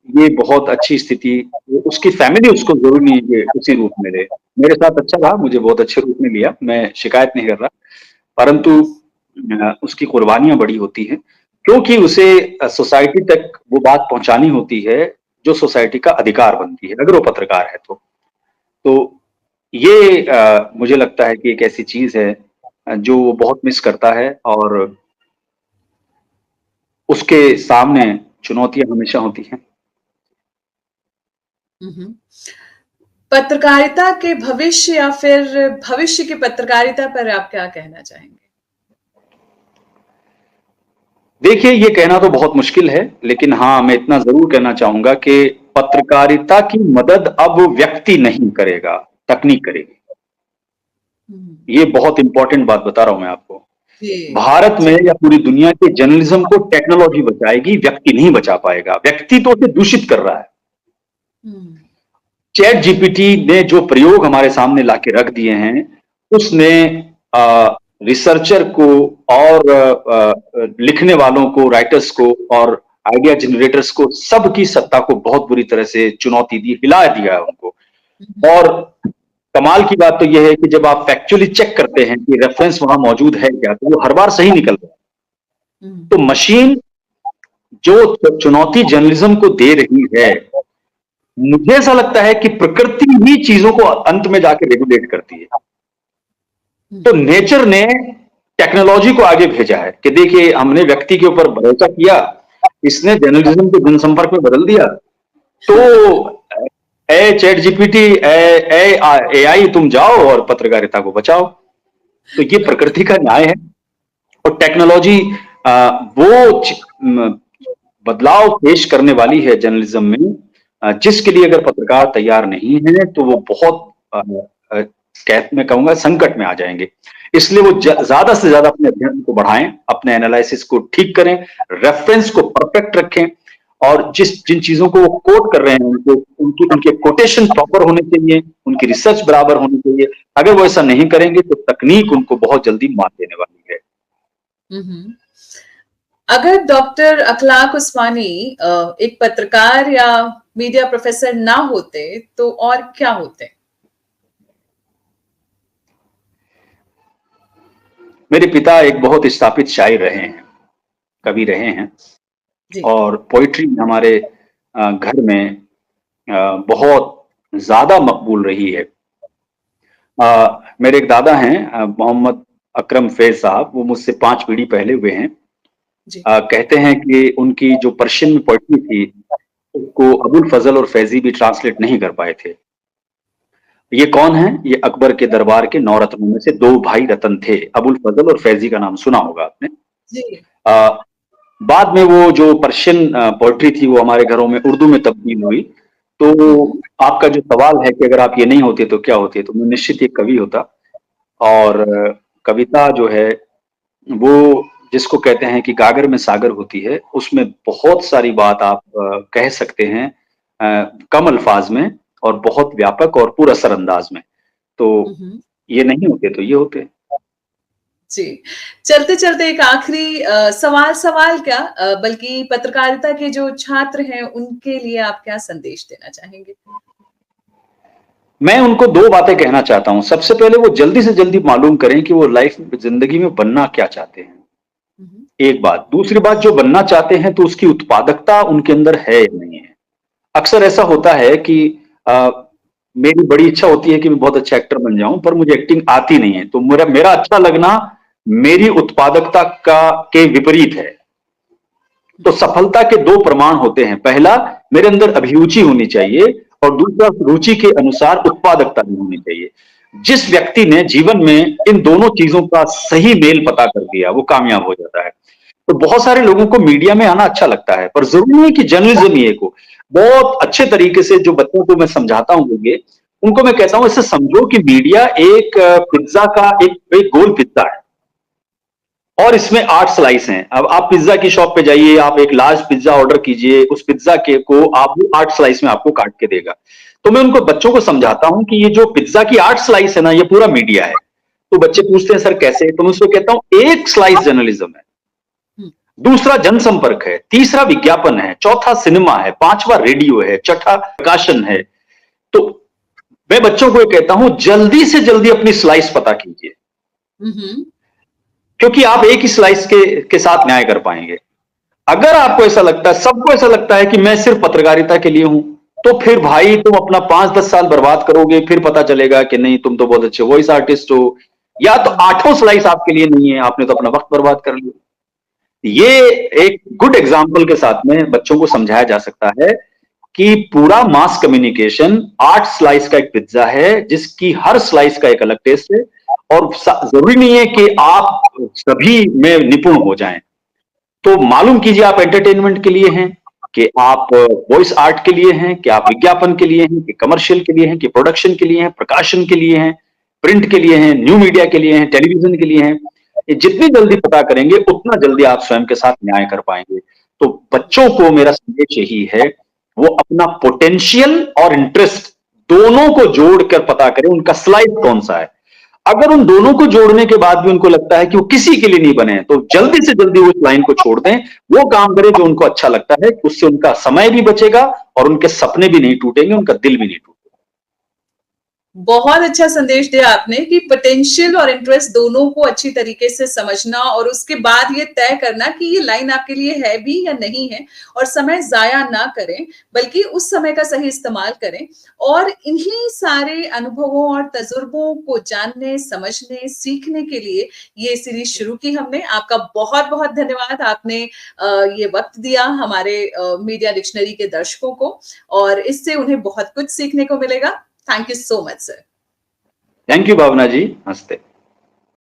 ये बहुत अच्छी स्थिति, उसकी फैमिली उसको जरूर नहीं है उसी रूप में ले। मेरे साथ अच्छा रहा, मुझे बहुत अच्छे रूप में लिया, मैं शिकायत नहीं कर रहा, परंतु उसकी कुर्बानियां बड़ी होती हैं क्योंकि उसे सोसाइटी तक वो बात पहुंचानी होती है जो सोसाइटी का अधिकार बनती है, अगर वो पत्रकार है तो ये मुझे लगता है कि एक ऐसी चीज है जो वो बहुत मिस करता है, और उसके सामने चुनौतियां हमेशा होती हैं। पत्रकारिता के भविष्य या फिर भविष्य की पत्रकारिता पर आप क्या कहना चाहेंगे? देखिए, ये कहना तो बहुत मुश्किल है, लेकिन हाँ, मैं इतना जरूर कहना चाहूंगा कि पत्रकारिता की मदद अब व्यक्ति नहीं करेगा, तकनीक करेगी। ये बहुत इंपॉर्टेंट बात बता रहा हूं मैं आपको। भारत में या पूरी दुनिया के जर्नलिज्म को टेक्नोलॉजी बचाएगी, व्यक्ति नहीं बचा पाएगा। व्यक्ति तो उसे दूषित कर रहा है। चैट जीपीटी ने जो प्रयोग हमारे सामने लाके रख दिए हैं, उसने रिसर्चर को और लिखने वालों को, राइटर्स को और आइडिया जनरेटर्स को, सबकी सत्ता को बहुत बुरी तरह से चुनौती दी, हिला दिया है उनको। और कमाल की बात तो यह है कि जब आप फैक्चुअली चेक करते हैं कि रेफरेंस वहां मौजूद है क्या, तो वो हर बार सही निकल रहा है। तो मशीन जो चुनौती जर्नलिज्म को दे रही है, मुझे ऐसा लगता है कि प्रकृति ही चीजों को अंत में जाके रेगुलेट करती है। तो नेचर ने टेक्नोलॉजी को आगे भेजा है कि देखिए, हमने व्यक्ति के ऊपर भरोसा किया, इसने जर्नलिज्म को जनसंपर्क में बदल दिया। तो चैट जीपीटी, एआई, तुम जाओ और पत्रकारिता को बचाओ। तो ये प्रकृति का न्याय है। और टेक्नोलॉजी वो बदलाव पेश करने वाली है जर्नलिज्म में, जिसके लिए अगर पत्रकार तैयार नहीं है तो वो बहुत मैं कहूंगा संकट में आ जाएंगे। इसलिए वो ज्यादा से ज्यादा अपने अध्ययन को बढ़ाएं, अपने एनालिसिस को ठीक करें, रेफरेंस को परफेक्ट रखें, और जिन चीजों को वो कोट कर रहे हैं उनको उनके कोटेशन प्रॉपर होने चाहिए, उनकी रिसर्च बराबर होनी चाहिए। अगर वो ऐसा नहीं करेंगे तो तकनीक उनको बहुत जल्दी मात देने वाली है। अगर डॉक्टर अखलाक उस्मानी एक पत्रकार या मीडिया प्रोफेसर ना होते तो और क्या होते? मेरे पिता एक बहुत स्थापित शायर रहे हैं, कवि रहे हैं, और पोइट्री हमारे घर में बहुत ज्यादा मकबूल रही है। मेरे एक दादा हैं मोहम्मद अकरम फैज साहब, वो मुझसे 5 पीढ़ी पहले हुए हैं। कहते हैं कि उनकी जो पर्शियन में पोइट्री थी उसको अबुल फजल और फैजी भी ट्रांसलेट नहीं कर पाए थे। ये कौन है? ये अकबर के दरबार के 9 रत्नों में से 2 भाई रतन थे। अबुल फजल और फैजी का नाम सुना होगा आपने। बाद में वो जो पर्शियन पोइट्री थी वो हमारे घरों में उर्दू में तब्दील हुई। तो आपका जो सवाल है कि अगर आप ये नहीं होते तो क्या होते, तो मैं निश्चित एक कवि होता। और कविता जो है वो जिसको कहते हैं कि गागर में सागर होती है, उसमें बहुत सारी बात आप कह सकते हैं कम अल्फाज में और बहुत व्यापक और पुरअसर अंदाज में। तो ये नहीं होते तो ये होते। जी, चलते-चलते एक आखिरी सवाल क्या बल्कि पत्रकारिता के जो छात्र हैं उनके लिए आप क्या संदेश देना चाहेंगे? मैं उनको 2 बातें कहना चाहता हूँ। सबसे पहले वो जल्दी से जल्दी मालूम करें कि वो लाइफ जिंदगी में बनना क्या चाहते हैं। एक बात। दूसरी बात, जो बनना चाहते हैं तो उसकी उत्पादकता उनके अंदर है या नहीं है। अक्सर ऐसा होता है कि मेरी बड़ी इच्छा होती है कि मैं बहुत अच्छा एक्टर बन जाऊं, पर मुझे एक्टिंग आती नहीं है। तो मेरा अच्छा लगना मेरी उत्पादकता के विपरीत है। तो सफलता के 2 प्रमाण होते हैं। पहला, मेरे अंदर अभिरुचि होनी चाहिए, और दूसरा, रुचि के अनुसार उत्पादकता भी होनी चाहिए। जिस व्यक्ति ने जीवन में इन दोनों चीजों का सही मेल पता कर दिया वो कामयाब हो जाता है। तो बहुत सारे लोगों को मीडिया में आना अच्छा लगता है, पर जरूरी नहीं कि जर्नलिज्म ही को बहुत अच्छे तरीके से जो बच्चों को मैं समझाता हूँ उनको मैं कहता हूं इसे समझो कि मीडिया एक पिज्जा का एक गोल पिज्जा है और इसमें 8 स्लाइस हैं। अब आप पिज्जा की शॉप पे जाइए, आप एक लार्ज पिज्जा ऑर्डर कीजिए, उस पिज्जा के को आप 8 स्लाइस में आपको काट के देगा। तो मैं उनको बच्चों को समझाता हूं कि ये जो पिज्जा की 8 स्लाइस है ना, ये पूरा मीडिया है। तो बच्चे पूछते हैं सर कैसे? तो मैं उसको कहता हूं एक स्लाइस जर्नलिज्म है, दूसरा जनसंपर्क है, तीसरा विज्ञापन है, चौथा सिनेमा है, 5वां रेडियो है, छठा प्रकाशन है। तो मैं बच्चों को ये कहता हूं जल्दी से जल्दी अपनी स्लाइस पता कीजिए, क्योंकि आप एक ही स्लाइस के साथ न्याय कर पाएंगे। अगर आपको ऐसा लगता है, सबको ऐसा लगता है कि मैं सिर्फ पत्रकारिता के लिए हूं, तो फिर भाई तुम अपना 5-10 साल बर्बाद करोगे, फिर पता चलेगा कि नहीं तुम तो बहुत अच्छे वॉइस आर्टिस्ट हो, या तो 8 स्लाइस आपके लिए नहीं है, आपने तो अपना वक्त बर्बाद कर लिया। ये एक गुड एग्जाम्पल के साथ में बच्चों को समझाया जा सकता है कि पूरा मास कम्युनिकेशन 8 स्लाइस का एक पिज्जा है, जिसकी हर स्लाइस का एक अलग टेस्ट है, और जरूरी नहीं है कि आप सभी में निपुण हो जाएं। तो मालूम कीजिए आप एंटरटेनमेंट के लिए हैं कि आप वॉइस आर्ट के लिए हैं, कि आप विज्ञापन के लिए हैं, कि कमर्शियल के लिए हैं, कि प्रोडक्शन के लिए हैं, प्रकाशन के लिए हैं, प्रिंट के लिए हैं, न्यू मीडिया के लिए हैं, टेलीविजन के लिए हैं। ये जितनी जल्दी पता करेंगे उतना जल्दी आप स्वयं के साथ न्याय कर पाएंगे। तो बच्चों को मेरा संदेश यही है, वो अपना पोटेंशियल और इंटरेस्ट दोनों को जोड़कर पता करें उनका स्लाइड कौन सा है। अगर उन दोनों को जोड़ने के बाद भी उनको लगता है कि वो किसी के लिए नहीं बने, तो जल्दी से जल्दी उस लाइन को छोड़ दें, वो काम करें जो उनको अच्छा लगता है। उससे उनका समय भी बचेगा और उनके सपने भी नहीं टूटेंगे, उनका दिल भी नहीं टूटेगा। बहुत अच्छा संदेश दिया आपने कि पोटेंशियल और इंटरेस्ट दोनों को अच्छी तरीके से समझना और उसके बाद ये तय करना कि ये लाइन आपके लिए है भी या नहीं है, और समय जाया ना करें बल्कि उस समय का सही इस्तेमाल करें। और इन्हीं सारे अनुभवों और तजुर्बों को जानने, समझने, सीखने के लिए ये सीरीज शुरू की हमने। आपका बहुत बहुत धन्यवाद, आपने ये वक्त दिया हमारे मीडिया डिक्शनरी के दर्शकों को, और इससे उन्हें बहुत कुछ सीखने को मिलेगा। Thank you so much, sir. Thank you, भावना जी। नमस्ते।